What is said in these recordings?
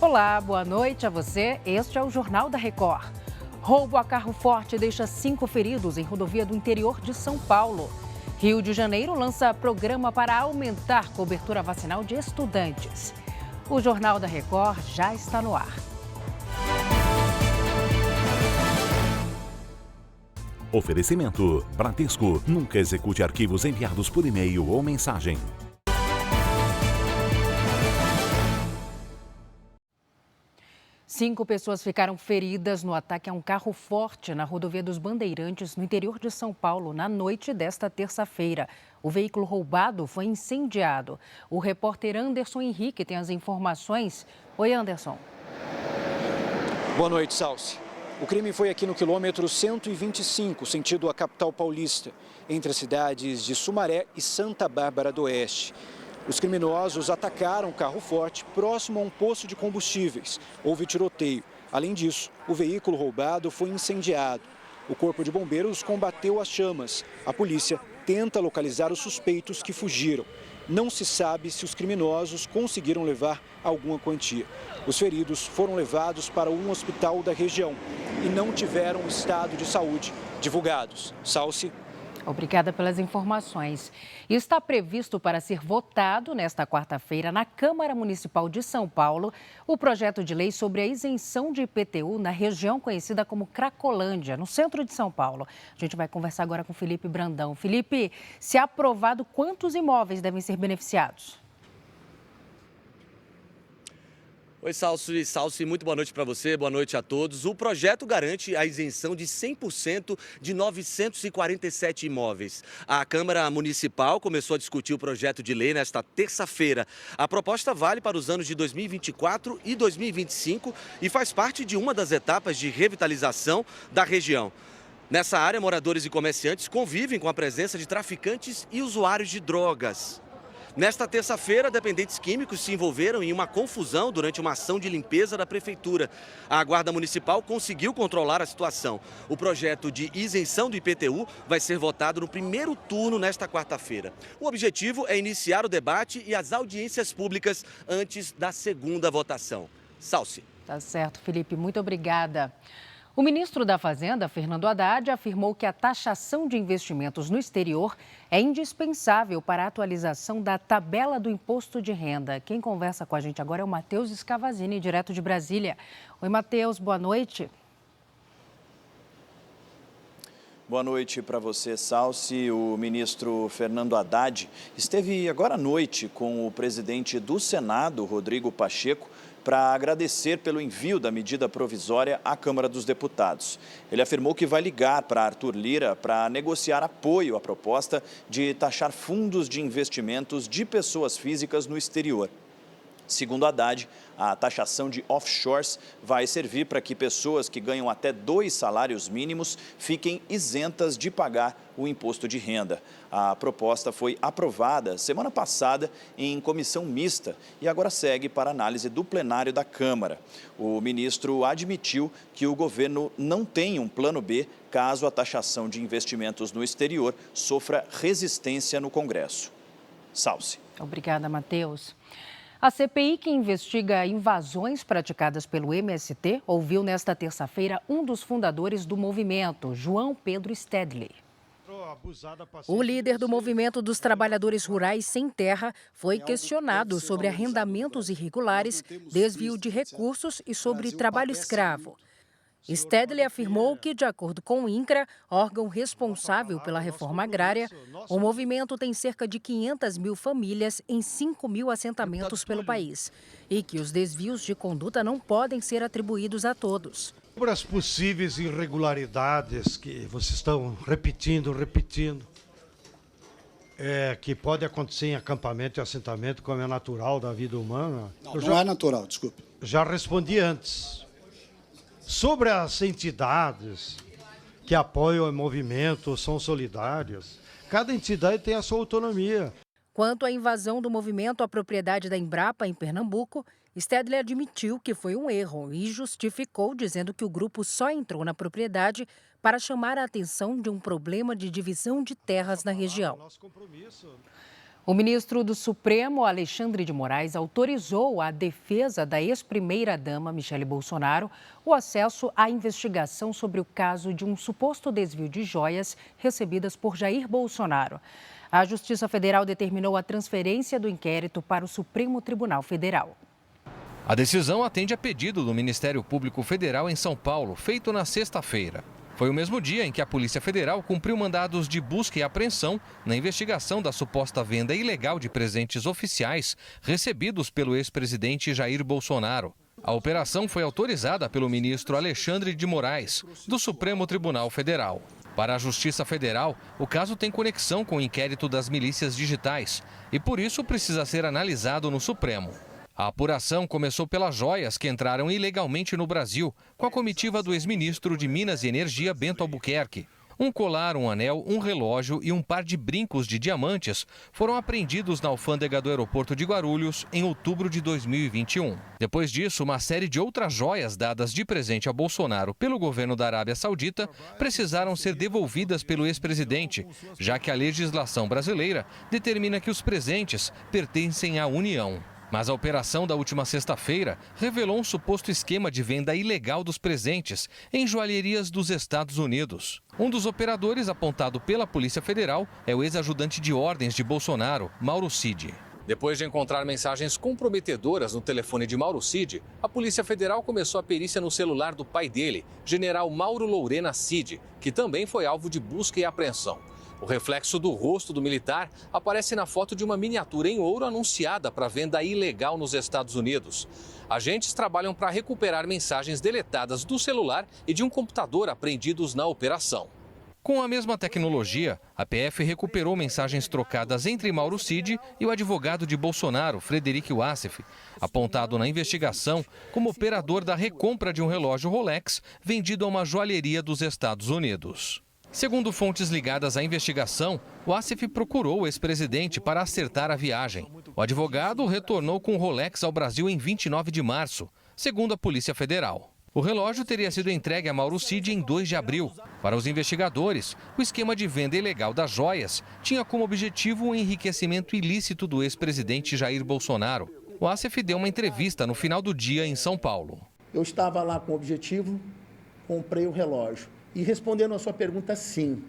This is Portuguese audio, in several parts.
Olá, boa noite a você. Este é o Jornal da Record. Roubo a carro forte deixa 5 feridos em rodovia do interior de São Paulo. Rio de Janeiro lança programa para aumentar cobertura vacinal de estudantes. O Jornal da Record já está no ar. Oferecimento: Bradesco. Nunca execute arquivos enviados por e-mail ou mensagem. Cinco pessoas ficaram feridas no ataque a um carro forte na rodovia dos Bandeirantes, no interior de São Paulo, na noite desta terça-feira. O veículo roubado foi incendiado. O repórter Anderson Henrique tem as informações. Oi, Anderson. Boa noite, Salsi. O crime foi aqui no quilômetro 125, sentido a capital paulista, entre as cidades de Sumaré e Santa Bárbara do Oeste. Os criminosos atacaram o carro forte próximo a um posto de combustíveis. Houve tiroteio. Além disso, o veículo roubado foi incendiado. O corpo de bombeiros combateu as chamas. A polícia tenta localizar os suspeitos que fugiram. Não se sabe se os criminosos conseguiram levar alguma quantia. Os feridos foram levados para um hospital da região e não tiveram estado de saúde divulgados. Salsi. Obrigada pelas informações. Está previsto para ser votado nesta quarta-feira na Câmara Municipal de São Paulo o projeto de lei sobre a isenção de IPTU na região conhecida como Cracolândia, no centro de São Paulo. A gente vai conversar agora com Felipe Brandão. Felipe, se aprovado, quantos imóveis devem ser beneficiados? Oi, Salsi, muito boa noite para você, boa noite a todos. O projeto garante a isenção de 100% de 947 imóveis. A Câmara Municipal começou a discutir o projeto de lei nesta terça-feira. A proposta vale para os anos de 2024 e 2025 e faz parte de uma das etapas de revitalização da região. Nessa área, moradores e comerciantes convivem com a presença de traficantes e usuários de drogas. Nesta terça-feira, dependentes químicos se envolveram em uma confusão durante uma ação de limpeza da prefeitura. A Guarda Municipal conseguiu controlar a situação. O projeto de isenção do IPTU vai ser votado no primeiro turno nesta quarta-feira. O objetivo é iniciar o debate e as audiências públicas antes da segunda votação. Salsi. Tá certo, Felipe. Muito obrigada. O ministro da Fazenda, Fernando Haddad, afirmou que a taxação de investimentos no exterior é indispensável para a atualização da tabela do imposto de renda. Quem conversa com a gente agora é o Matheus Scavazini, direto de Brasília. Oi, Matheus, boa noite. Boa noite para você, Salsi. O ministro Fernando Haddad esteve agora à noite com o presidente do Senado, Rodrigo Pacheco, para agradecer pelo envio da medida provisória à Câmara dos Deputados. Ele afirmou que vai ligar para Arthur Lira para negociar apoio à proposta de taxar fundos de investimentos de pessoas físicas no exterior. Segundo Haddad, a taxação de offshores vai servir para que pessoas que ganham até 2 salários mínimos fiquem isentas de pagar o imposto de renda. A proposta foi aprovada semana passada em comissão mista e agora segue para análise do plenário da Câmara. O ministro admitiu que o governo não tem um plano B caso a taxação de investimentos no exterior sofra resistência no Congresso. Salsi. Obrigada, Matheus. A CPI, que investiga invasões praticadas pelo MST, ouviu nesta terça-feira um dos fundadores do movimento, João Pedro Stedley. O líder do movimento dos trabalhadores rurais sem terra foi questionado sobre arrendamentos irregulares, desvio de recursos e sobre trabalho escravo. Stedley afirmou que, de acordo com o INCRA, órgão responsável pela reforma agrária, o movimento tem cerca de 500 mil famílias em 5 mil assentamentos pelo país e que os desvios de conduta não podem ser atribuídos a todos. Sobre as possíveis irregularidades que vocês estão repetindo, que pode acontecer em acampamento e assentamento, como é natural da vida humana. Não é natural, desculpe. Já respondi antes. Sobre as entidades que apoiam o movimento, são solidárias, cada entidade tem a sua autonomia. Quanto à invasão do movimento à propriedade da Embrapa em Pernambuco, Stedley admitiu que foi um erro e justificou, dizendo que o grupo só entrou na propriedade para chamar a atenção de um problema de divisão de terras na região. O ministro do Supremo, Alexandre de Moraes, autorizou à defesa da ex-primeira-dama, Michele Bolsonaro, o acesso à investigação sobre o caso de um suposto desvio de joias recebidas por Jair Bolsonaro. A Justiça Federal determinou a transferência do inquérito para o Supremo Tribunal Federal. A decisão atende a pedido do Ministério Público Federal em São Paulo, feito na sexta-feira. Foi o mesmo dia em que a Polícia Federal cumpriu mandados de busca e apreensão na investigação da suposta venda ilegal de presentes oficiais recebidos pelo ex-presidente Jair Bolsonaro. A operação foi autorizada pelo ministro Alexandre de Moraes, do Supremo Tribunal Federal. Para a Justiça Federal, o caso tem conexão com o inquérito das milícias digitais e, por isso, precisa ser analisado no Supremo. A apuração começou pelas joias que entraram ilegalmente no Brasil, com a comitiva do ex-ministro de Minas e Energia, Bento Albuquerque. Um colar, um anel, um relógio e um par de brincos de diamantes foram apreendidos na alfândega do aeroporto de Guarulhos em outubro de 2021. Depois disso, uma série de outras joias dadas de presente a Bolsonaro pelo governo da Arábia Saudita precisaram ser devolvidas pelo ex-presidente, já que a legislação brasileira determina que os presentes pertencem à União. Mas a operação da última sexta-feira revelou um suposto esquema de venda ilegal dos presentes em joalherias dos Estados Unidos. Um dos operadores apontado pela Polícia Federal é o ex-ajudante de ordens de Bolsonaro, Mauro Cid. Depois de encontrar mensagens comprometedoras no telefone de Mauro Cid, a Polícia Federal começou a perícia no celular do pai dele, General Mauro Lourena Cid, que também foi alvo de busca e apreensão. O reflexo do rosto do militar aparece na foto de uma miniatura em ouro anunciada para venda ilegal nos Estados Unidos. Agentes trabalham para recuperar mensagens deletadas do celular e de um computador apreendidos na operação. Com a mesma tecnologia, a PF recuperou mensagens trocadas entre Mauro Cid e o advogado de Bolsonaro, Frederic Wassef, apontado na investigação como operador da recompra de um relógio Rolex vendido a uma joalheria dos Estados Unidos. Segundo fontes ligadas à investigação, o Wassef procurou o ex-presidente para acertar a viagem. O advogado retornou com o Rolex ao Brasil em 29 de março, segundo a Polícia Federal. O relógio teria sido entregue a Mauro Cid em 2 de abril. Para os investigadores, o esquema de venda ilegal das joias tinha como objetivo o enriquecimento ilícito do ex-presidente Jair Bolsonaro. O Wassef deu uma entrevista no final do dia em São Paulo. Eu estava lá com o objetivo, comprei o relógio. E respondendo a sua pergunta, sim,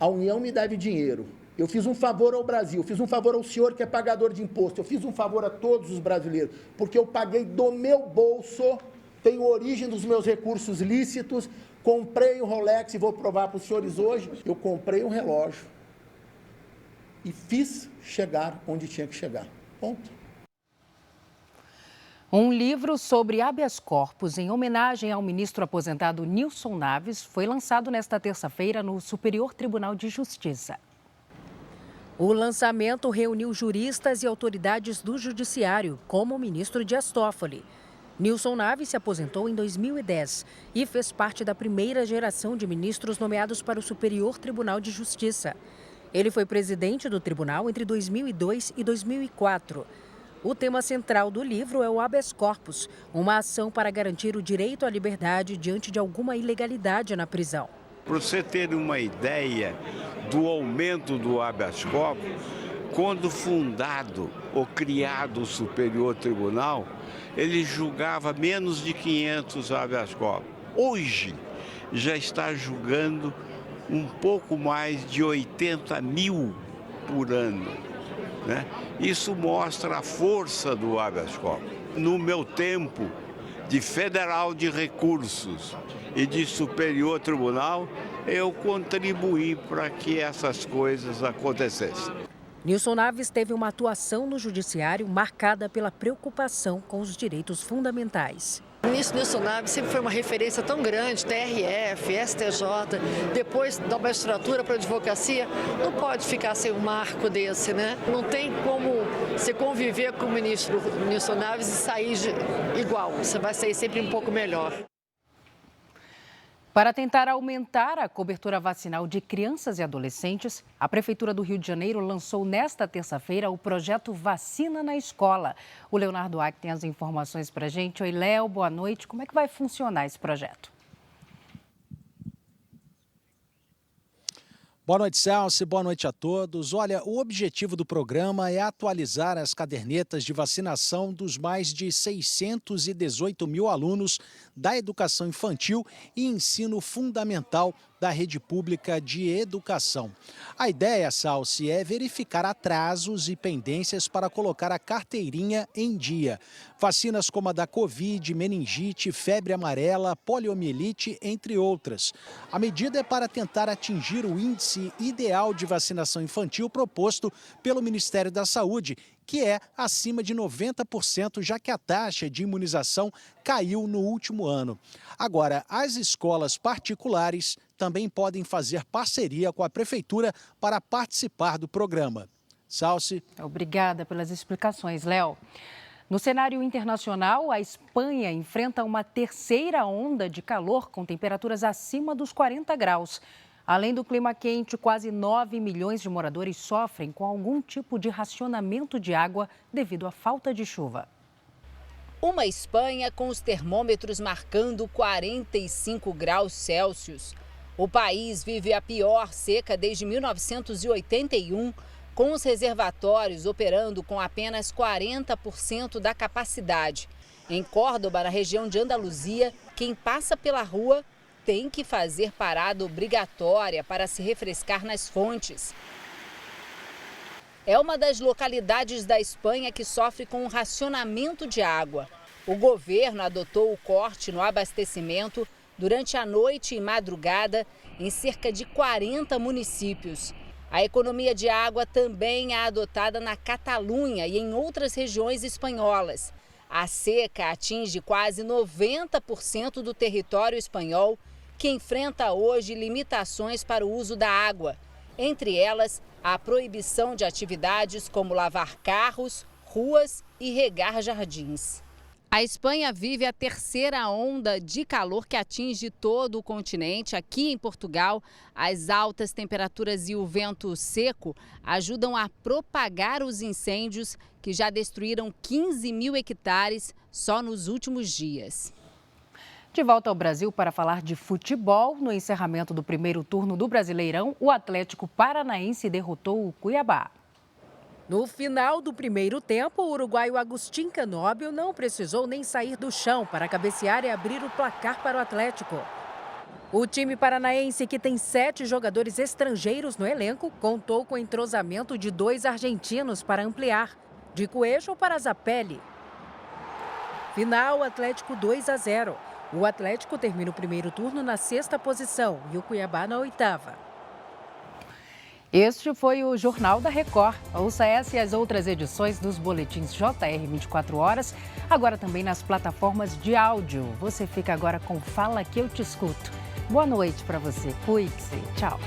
a União me deve dinheiro. Eu fiz um favor ao Brasil, fiz um favor ao senhor que é pagador de imposto, eu fiz um favor a todos os brasileiros, porque eu paguei do meu bolso, tenho origem dos meus recursos lícitos, comprei o Rolex e vou provar para os senhores hoje, eu comprei um relógio e fiz chegar onde tinha que chegar. Ponto. Um livro sobre habeas corpus em homenagem ao ministro aposentado Nilson Naves foi lançado nesta terça-feira no Superior Tribunal de Justiça. O lançamento reuniu juristas e autoridades do judiciário, como o ministro Dias Toffoli. Nilson Naves se aposentou em 2010 e fez parte da primeira geração de ministros nomeados para o Superior Tribunal de Justiça. Ele foi presidente do tribunal entre 2002 e 2004. O tema central do livro é o habeas corpus, uma ação para garantir o direito à liberdade diante de alguma ilegalidade na prisão. Para você ter uma ideia do aumento do habeas corpus, quando fundado ou criado o Superior Tribunal, ele julgava menos de 500 habeas corpus. Hoje, já está julgando um pouco mais de 80 mil por ano. Isso mostra a força do habeas corpus. No meu tempo de Federal de Recursos e de Superior Tribunal, eu contribuí para que essas coisas acontecessem. Nilson Naves teve uma atuação no judiciário marcada pela preocupação com os direitos fundamentais. O ministro Nilson Naves sempre foi uma referência tão grande, TRF, STJ, depois da magistratura para a advocacia, não pode ficar sem um marco desse, né? Não tem como você conviver com o ministro Nilson Naves e sair igual, você vai sair sempre um pouco melhor. Para tentar aumentar a cobertura vacinal de crianças e adolescentes, a Prefeitura do Rio de Janeiro lançou nesta terça-feira o projeto Vacina na Escola. O Leonardo Ack tem as informações para a gente. Oi, Léo, boa noite. Como é que vai funcionar esse projeto? Boa noite, Celso. Boa noite a todos. Olha, o objetivo do programa é atualizar as cadernetas de vacinação dos mais de 618 mil alunos da educação infantil e ensino fundamental da rede pública de educação. A ideia, Salsi, é verificar atrasos e pendências para colocar a carteirinha em dia. Vacinas como a da Covid, meningite, febre amarela, poliomielite, entre outras. A medida é para tentar atingir o índice ideal de vacinação infantil proposto pelo Ministério da Saúde, que é acima de 90%, já que a taxa de imunização caiu no último ano. Agora, as escolas particulares também podem fazer parceria com a Prefeitura para participar do programa. Salsi. Obrigada pelas explicações, Léo. No cenário internacional, a Espanha enfrenta uma terceira onda de calor com temperaturas acima dos 40 graus. Além do clima quente, quase 9 milhões de moradores sofrem com algum tipo de racionamento de água devido à falta de chuva. Uma Espanha com os termômetros marcando 45 graus Celsius. O país vive a pior seca desde 1981, com os reservatórios operando com apenas 40% da capacidade. Em Córdoba, na região de Andaluzia, quem passa pela rua tem que fazer parada obrigatória para se refrescar nas fontes. É uma das localidades da Espanha que sofre com um racionamento de água. O governo adotou o corte no abastecimento durante a noite e madrugada em cerca de 40 municípios. A economia de água também é adotada na Catalunha e em outras regiões espanholas. A seca atinge quase 90% do território espanhol, que enfrenta hoje limitações para o uso da água. Entre elas, a proibição de atividades como lavar carros, ruas e regar jardins. A Espanha vive a terceira onda de calor que atinge todo o continente. Aqui em Portugal, as altas temperaturas e o vento seco ajudam a propagar os incêndios que já destruíram 15 mil hectares só nos últimos dias. De volta ao Brasil para falar de futebol, no encerramento do primeiro turno do Brasileirão, o Atlético Paranaense derrotou o Cuiabá. No final do primeiro tempo, o uruguaio Agustín Canóbio não precisou nem sair do chão para cabecear e abrir o placar para o Atlético. O time paranaense, que tem 7 jogadores estrangeiros no elenco, contou com o entrosamento de 2 argentinos para ampliar, de Coelho para Zapelli. Final, Atlético 2-0. O Atlético termina o primeiro turno na 6ª posição e o Cuiabá na 8ª. Este foi o Jornal da Record. Ouça essa e as outras edições dos boletins JR 24 horas, agora também nas plataformas de áudio. Você fica agora com Fala Que Eu Te Escuto. Boa noite para você. Cuide-se. Tchau.